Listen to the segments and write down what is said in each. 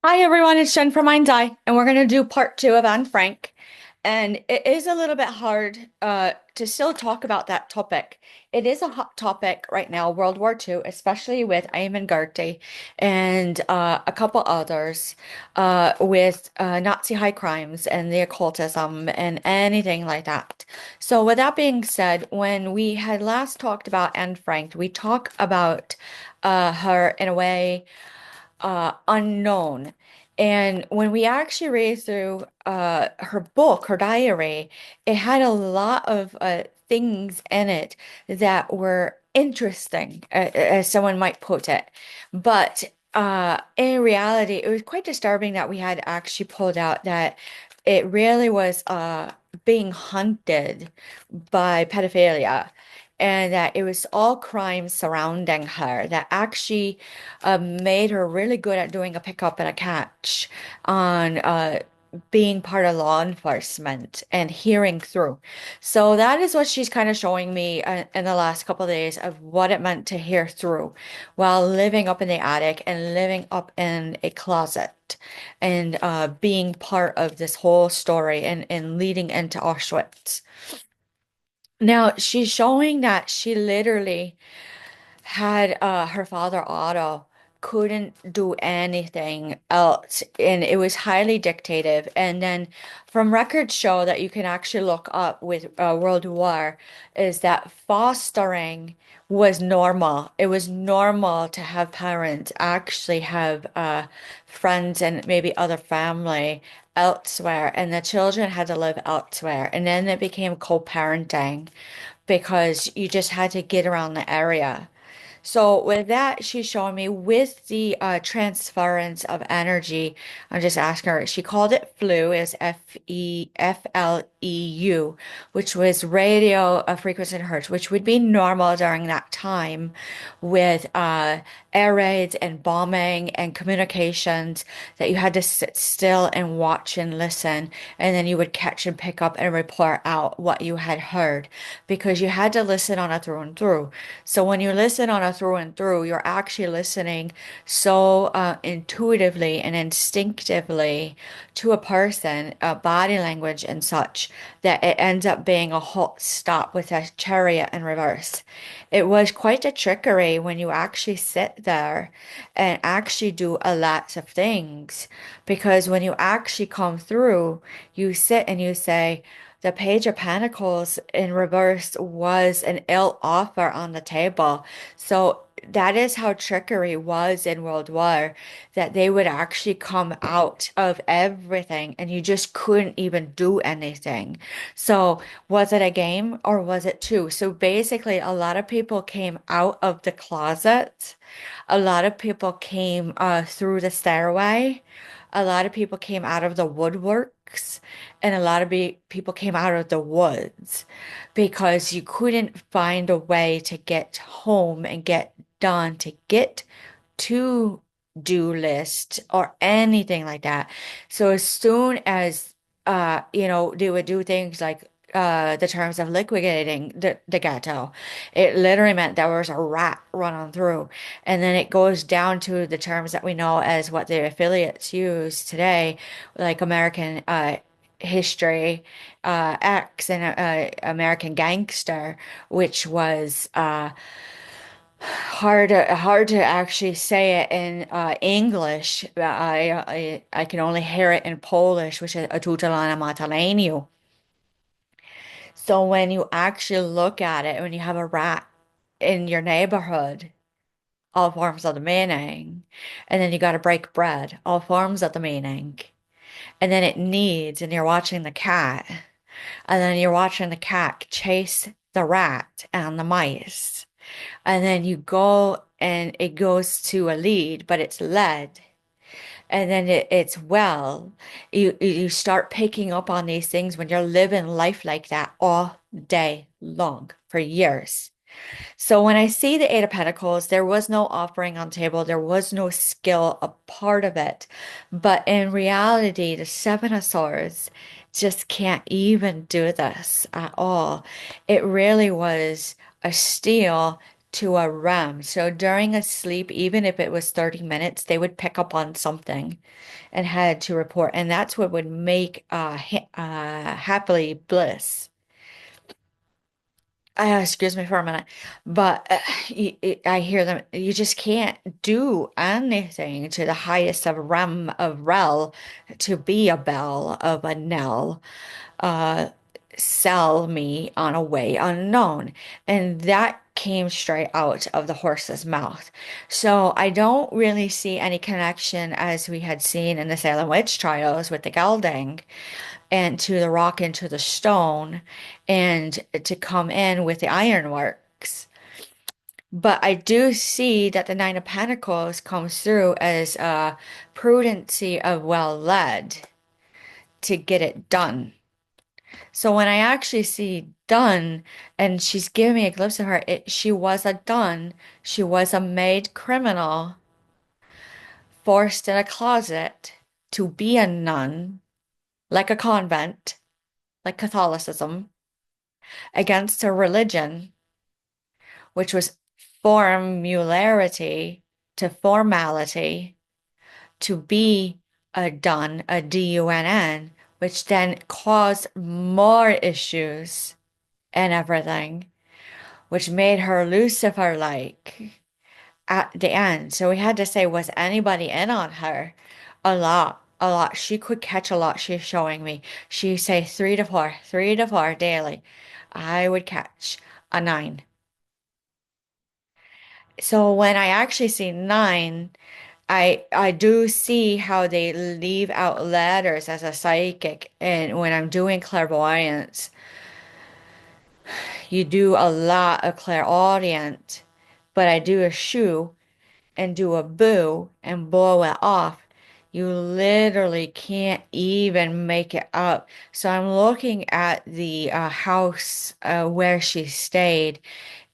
Hi everyone, it's Jen from Mind's Eye, and we're gonna do part two of Anne Frank. And it is a little bit hard to still talk about that topic. It is a hot topic right now, World War II, especially with Ayman Gertie and a couple others with Nazi high crimes and the occultism and anything like that. So with that being said, when we had last talked about Anne Frank, we talked about her in a way unknown. And when we actually read through her book, her diary, it had a lot of things in it that were interesting, as someone might put it. But in reality, it was quite disturbing that we had actually pulled out that it really was being hunted by pedophilia. And that it was all crimes surrounding her that actually made her really good at doing a pickup and a catch on being part of law enforcement and hearing through. So that is what she's kind of showing me in the last couple of days of what it meant to hear through while living up in the attic and living up in a closet and being part of this whole story and leading into Auschwitz. Now, she's showing that she literally had her father Otto couldn't do anything else, and it was highly dictative. And then from records show that you can actually look up with World War is that fostering was normal. It was normal to have parents actually have friends and maybe other family elsewhere, and the children had to live elsewhere. And then it became co-parenting because you just had to get around the area. So with that, she's showing me with the transference of energy. I'm just asking her. She called it flu, is FEFLEU, which was radio frequency in hertz, which would be normal during that time with air raids and bombing and communications that you had to sit still and watch and listen, and then you would catch and pick up and report out what you had heard because you had to listen on a through and through. So when you listen on a through and through, you're actually listening so intuitively and instinctively to a person, body language and such, that it ends up being a halt stop with a chariot in reverse. It was quite a trickery when you actually sit there and actually do a lot of things. Because when you actually come through, you sit and you say, the Page of Pentacles in reverse was an ill offer on the table. So that is how trickery was in World War, that they would actually come out of everything and you just couldn't even do anything. So was it a game or was it two? So basically, a lot of people came out of the closet. A lot of people came through the stairway. A lot of people came out of the woodworks, and a lot of people came out of the woods because you couldn't find a way to get home and get done to get to do list or anything like that. So as soon as they would do things like the terms of liquidating the ghetto. It literally meant there was a rat running through. And then it goes down to the terms that we know as what the affiliates use today, like American history, X and American gangster, which was hard to actually say it in English. I can only hear it in Polish, which is atutalana mataleniu. So when you actually look at it, when you have a rat in your neighborhood, all forms of the meaning, and then you got to break bread, all forms of the meaning, and then it needs, and you're watching the cat, and then you're watching the cat chase the rat and the mice, and then you go and it goes to a lead, but it's led. And then it's well, you start picking up on these things when you're living life like that all day long for years. So when I see the Eight of Pentacles, there was no offering on the table. There was no skill a part of it. But in reality, the Seven of Swords just can't even do this at all. It really was a steal to a REM. So during a sleep, even if it was 30 minutes, they would pick up on something and had to report. And that's what would make happily bliss. Excuse me for a minute, but I hear them. You just can't do anything to the highest of rem of rel to be a bell of a knell. Uh, Sell me on a way unknown, and that came straight out of the horse's mouth. So I don't really see any connection as we had seen in the Salem witch trials with the gelding and to the rock and to the stone and to come in with the ironworks. But I do see that the Nine of Pentacles comes through as a prudency of well led to get it done. So when I actually see done and she's giving me a glimpse of her, she was a done. She was a made criminal, forced in a closet to be a nun, like a convent, like Catholicism, against her religion, which was formularity to formality, to be a done, a DUNN, which then caused more issues and everything, which made her Lucifer-like at the end. So we had to say, was anybody in on her? A lot, a lot. She could catch a lot. She's showing me. She say 3 to 4 daily. I would catch a 9. So when I actually see 9, I do see how they leave out letters as a psychic, and when I'm doing clairvoyance, you do a lot of clairaudient, but I do a shoe and do a boo and blow it off. You literally can't even make it up. So I'm looking at the house where she stayed.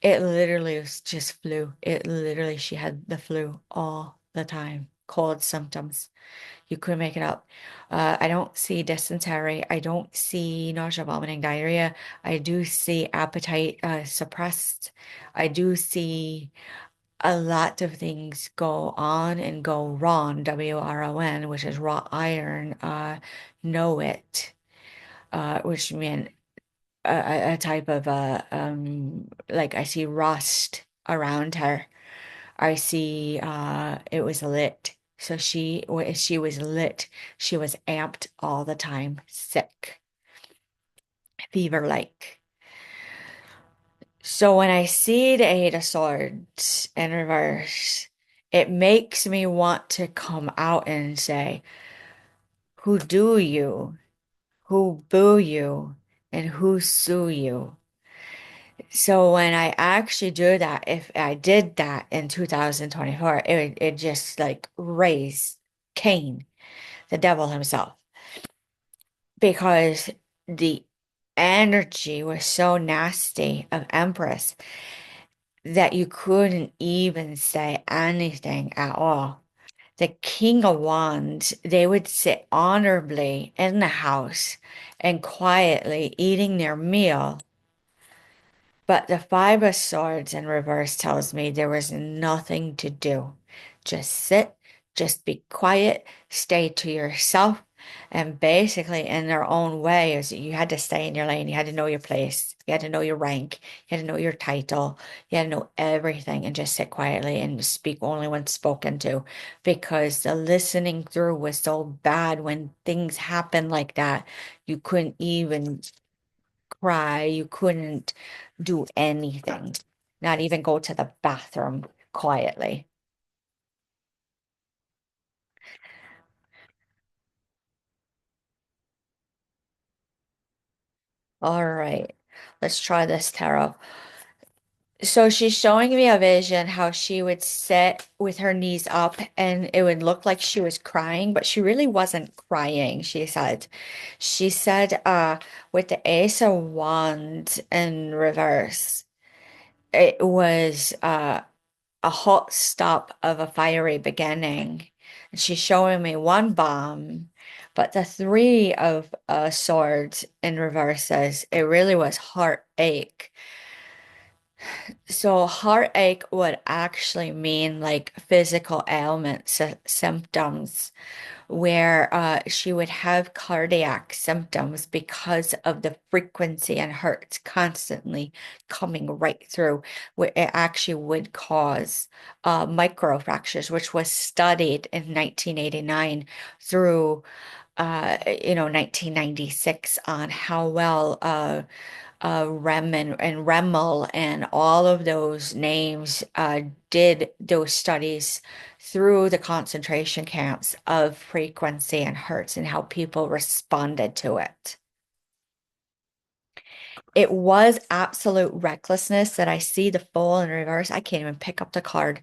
It literally was just flu. It literally, she had the flu all the time, cold symptoms. You couldn't make it up. I don't see dysentery. I don't see nausea, vomiting, diarrhea. I do see appetite suppressed. I do see a lot of things go on and go wrong, WRON, which is raw iron, know it, which means a type of like I see rust around her. I see it was lit. So she was lit. She was amped all the time, sick, fever-like. So when I see the Eight of Swords in reverse, it makes me want to come out and say, who do you? Who boo you? And who sue you? So when I actually do that, if I did that in 2024, it just like raised Cain, the devil himself, because the energy was so nasty of Empress that you couldn't even say anything at all. The King of Wands, they would sit honorably in the house and quietly eating their meal. But the Five of Swords in reverse tells me there was nothing to do. Just sit, just be quiet, stay to yourself. And basically, in their own way, is you had to stay in your lane. You had to know your place. You had to know your rank. You had to know your title. You had to know everything and just sit quietly and speak only when spoken to. Because the listening through was so bad when things happen like that. You couldn't even cry. You couldn't do anything, not even go to the bathroom quietly. All right, let's try this tarot. So she's showing me a vision how she would sit with her knees up and it would look like she was crying, but she really wasn't crying, she said. She said, with the Ace of Wands in reverse, it was a hot stop of a fiery beginning. And she's showing me one bomb, but the Three of Swords in reverse says it really was heartache. So heartache would actually mean like physical ailment symptoms where she would have cardiac symptoms because of the frequency and hertz constantly coming right through. It actually would cause microfractures, which was studied in 1989 through 1996 on how well Rem and Remmel and all of those names did those studies through the concentration camps of frequency and hertz and how people responded to it. It was absolute recklessness that I see the full in reverse. I can't even pick up the card.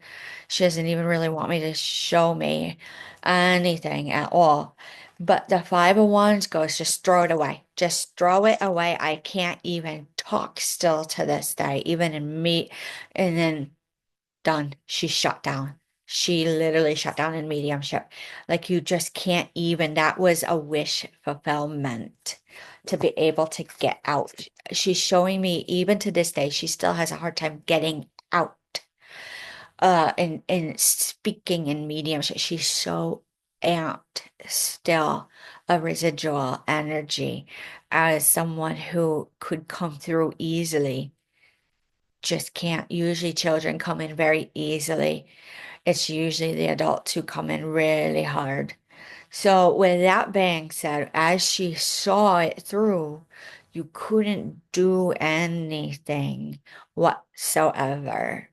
She doesn't even really want me to show me anything at all. But the five of wands goes, just throw it away. Just throw it away. I can't even talk still to this day, even in meet. And then done. She shut down. She literally shut down in mediumship. Like you just can't even, that was a wish fulfillment to be able to get out. She's showing me even to this day, she still has a hard time getting out and speaking in mediumship. She's so amped still a residual energy as someone who could come through easily. Just can't. Usually children come in very easily. It's usually the adults who come in really hard. So, with that being said, as she saw it through, you couldn't do anything whatsoever.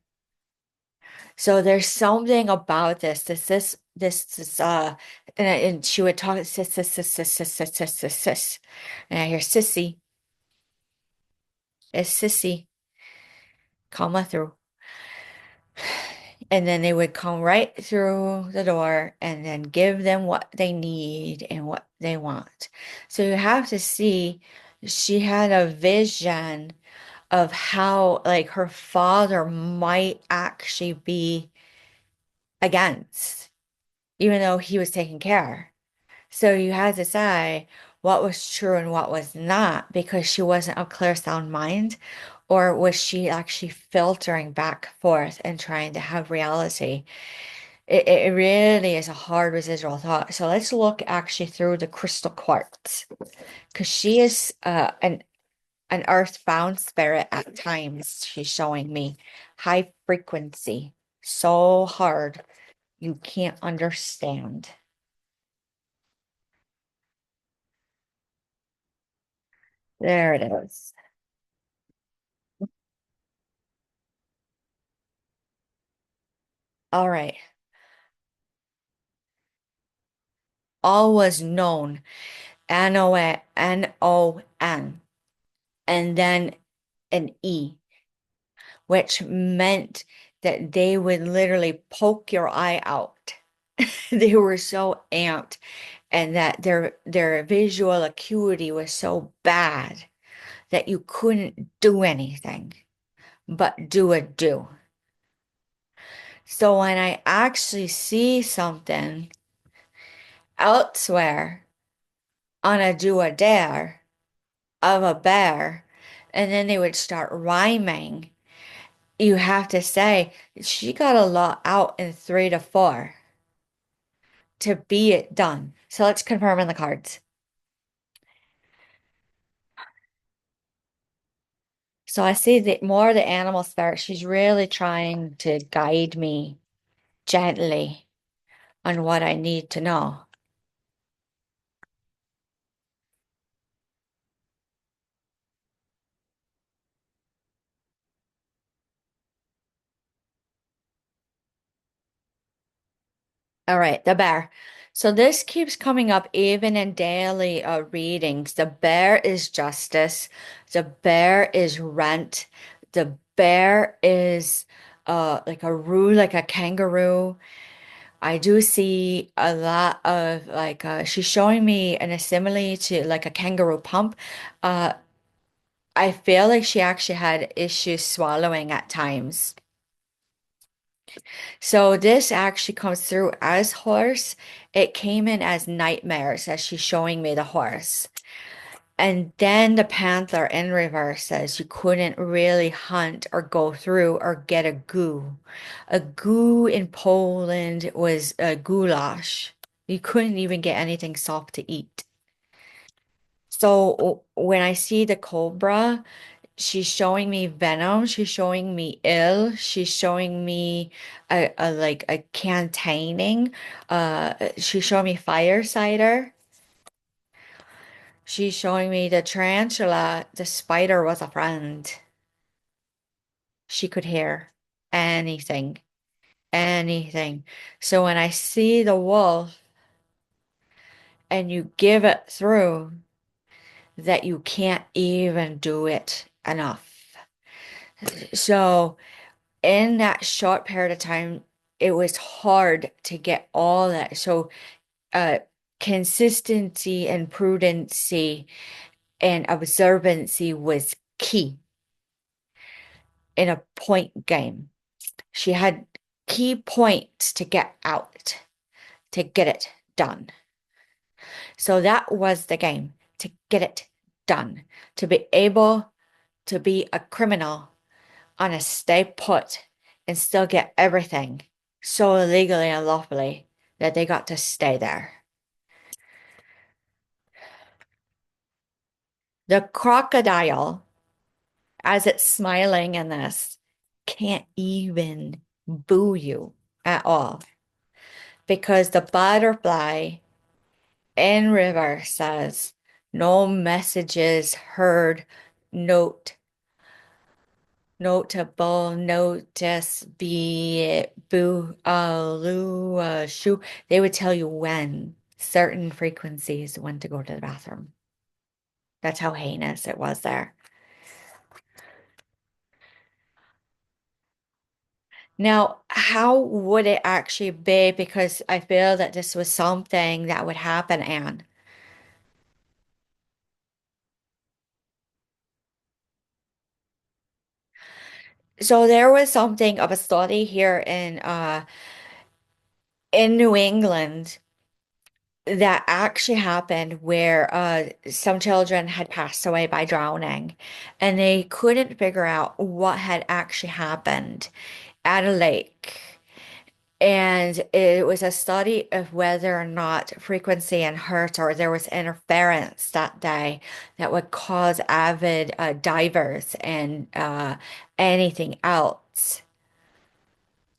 So there's something about this, and she would talk sis. And I hear sissy, it's sissy, comma through. And then they would come right through the door and then give them what they need and what they want. So you have to see, she had a vision of how, like, her father might actually be against, even though he was taking care. So you had to say what was true and what was not because she wasn't of clear sound mind, or was she actually filtering back forth and trying to have reality? It really is a hard residual thought. So let's look actually through the crystal quartz because she is an earthbound spirit at times. She's showing me high frequency, so hard you can't understand. There it is. All right. All was known. N-O-N, and then an E, which meant that they would literally poke your eye out. They were so amped, and that their visual acuity was so bad that you couldn't do anything but do a do. So when I actually see something elsewhere on a do a dare of a bear, and then they would start rhyming, you have to say she got a lot out in 3 to 4 to be it done. So let's confirm in the cards. So I see that more the animal spirit. She's really trying to guide me gently on what I need to know. All right, the bear. So this keeps coming up even in daily readings. The bear is justice. The bear is rent. The bear is like a roo, like a kangaroo. I do see a lot of like she's showing me an simile to like a kangaroo pump. Uh, I feel like she actually had issues swallowing at times. So this actually comes through as horse. It came in as nightmares as she's showing me the horse. And then the panther in reverse says you couldn't really hunt or go through or get a goo. A goo in Poland was a goulash. You couldn't even get anything soft to eat. So when I see the cobra, she's showing me venom, she's showing me ill, she's showing me a like a containing, she's showing me fire cider. She's showing me the tarantula, the spider was a friend. She could hear anything, anything. So when I see the wolf and you give it through, that you can't even do it enough. So in that short period of time, it was hard to get all that. So uh consistency and prudency and observancy was key in a point game. She had key points to get out, to get it done. So that was the game, to get it done, to be able to be a criminal on a stay put and still get everything so legally and lawfully that they got to stay there. The crocodile, as it's smiling in this, can't even boo you at all because the butterfly in river says, no messages heard, note, notable, notice, be it, boo, loo, shoo. They would tell you when certain frequencies when to go to the bathroom. That's how heinous it was there. Now, how would it actually be? Because I feel that this was something that would happen, Anne. So there was something of a study here in New England that actually happened where some children had passed away by drowning and they couldn't figure out what had actually happened at a lake. And it was a study of whether or not frequency and hertz or there was interference that day that would cause avid divers and anything else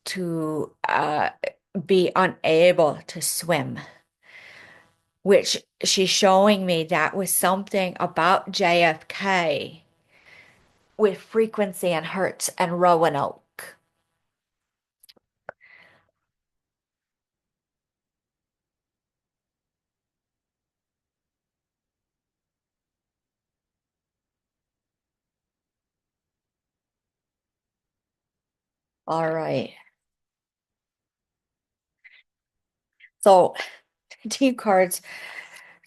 to be unable to swim, which she's showing me that was something about JFK with frequency and hertz and Roanoke. All right. So, two cards.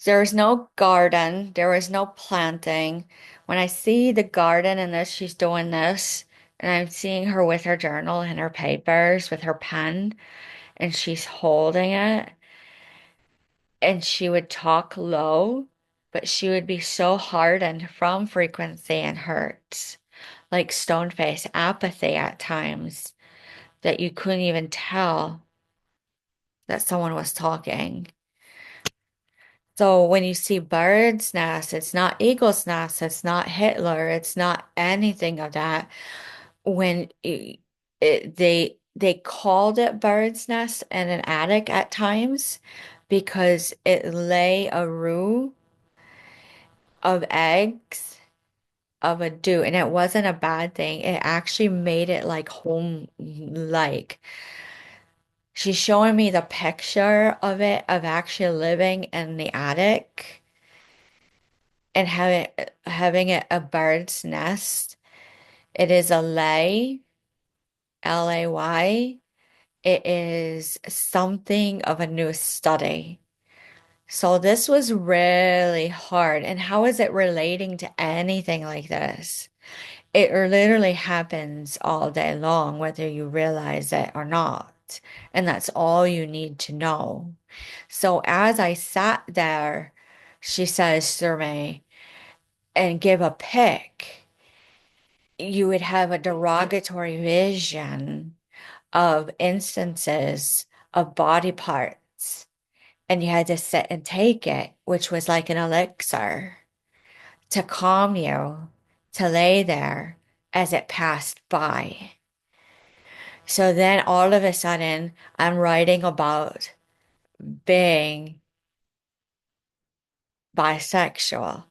There's no garden. There was no planting. When I see the garden and this, she's doing this, and I'm seeing her with her journal and her papers with her pen, and she's holding it, and she would talk low, but she would be so hardened from frequency and hurts, like stone face apathy at times, that you couldn't even tell that someone was talking. So when you see bird's nest, it's not eagle's nest, it's not Hitler, it's not anything of that. When they called it bird's nest in an attic at times because it lay a roux of eggs of a dew, and it wasn't a bad thing. It actually made it like home like. She's showing me the picture of it, of actually living in the attic and having it a bird's nest. It is a lay, Lay. It is something of a new study. So this was really hard. And how is it relating to anything like this? It literally happens all day long, whether you realize it or not. And that's all you need to know. So as I sat there, she says to me, and give a pick, you would have a derogatory vision of instances of body parts, and you had to sit and take it, which was like an elixir to calm you, to lay there as it passed by. So then all of a sudden, I'm writing about being bisexual,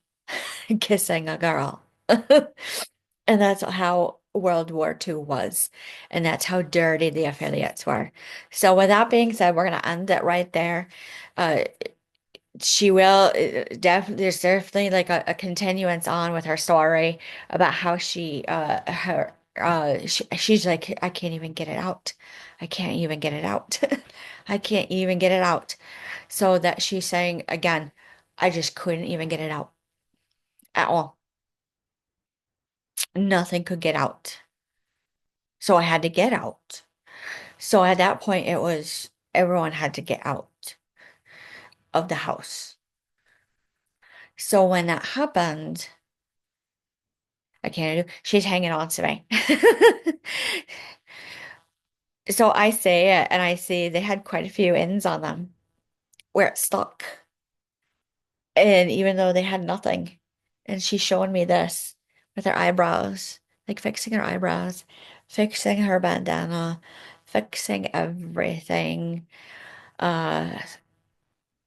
kissing a girl. And that's how World War II was. And that's how dirty the affiliates were. So, with that being said, we're going to end it right there. Uh, she will definitely, there's definitely like a continuance on with her story about how she's like, I can't even get it out. I can't even get it out. I can't even get it out. So that she's saying again, I just couldn't even get it out at all. Nothing could get out. So I had to get out. So at that point, it was everyone had to get out of the house. So when that happened, I can't do, she's hanging on to me. So I say it and I see they had quite a few ends on them where it stuck. And even though they had nothing, and she's showing me this with her eyebrows, like fixing her eyebrows, fixing her bandana, fixing everything. Uh,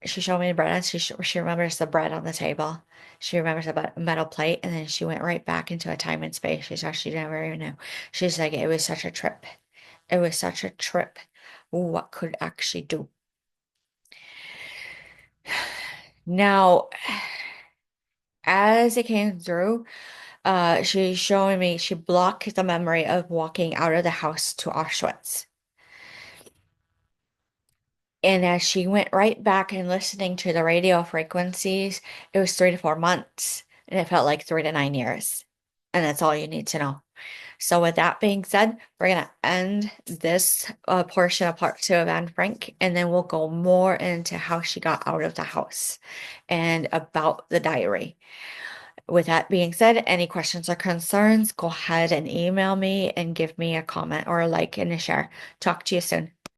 she showed me the bread and she remembers the bread on the table. She remembers the metal plate, and then she went right back into a time and space. She said she never even knew. She's like, it was such a trip. It was such a trip. What could actually do? Now, as it came through, she's showing me she blocked the memory of walking out of the house to Auschwitz. And as she went right back and listening to the radio frequencies, it was 3 to 4 months, and it felt like 3 to 9 years. And that's all you need to know. So, with that being said, we're going to end this portion of part two of Anne Frank, and then we'll go more into how she got out of the house and about the diary. With that being said, any questions or concerns, go ahead and email me and give me a comment or a like and a share. Talk to you soon.